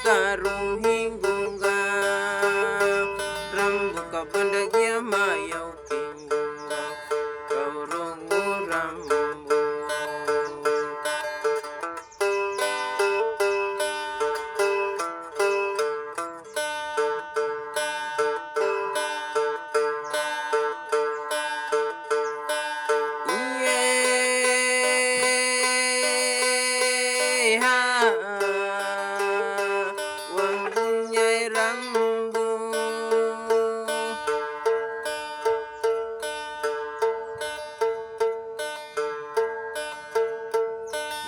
pakarung hinggunga rambu ka banda gia mayau kinggunga kaurungu rambu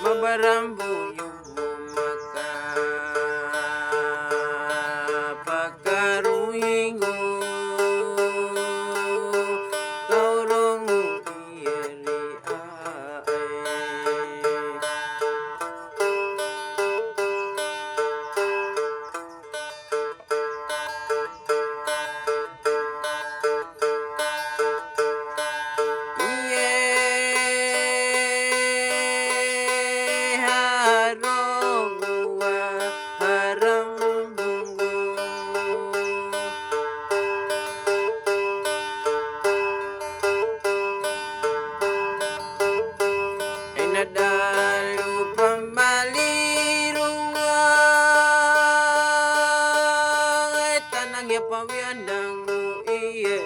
Mabarambu yubu maka pakaruhingu kaurongu ieri ae nadalu pamalirunga tanang ya pawiandangu iye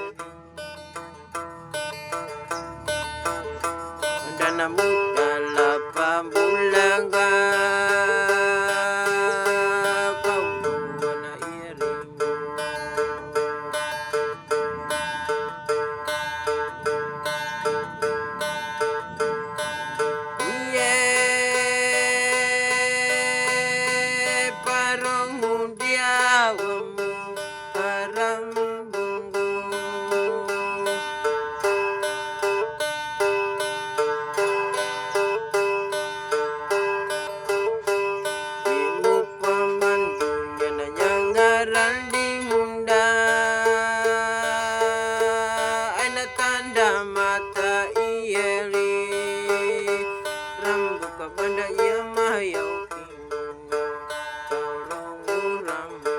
danamu dalam pambulanga kau wana iring mata ieli rambu ka banda ia mayau kinggunga kaurongu rambu.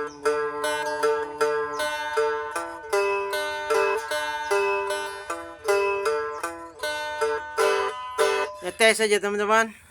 Ngetes saja teman-teman.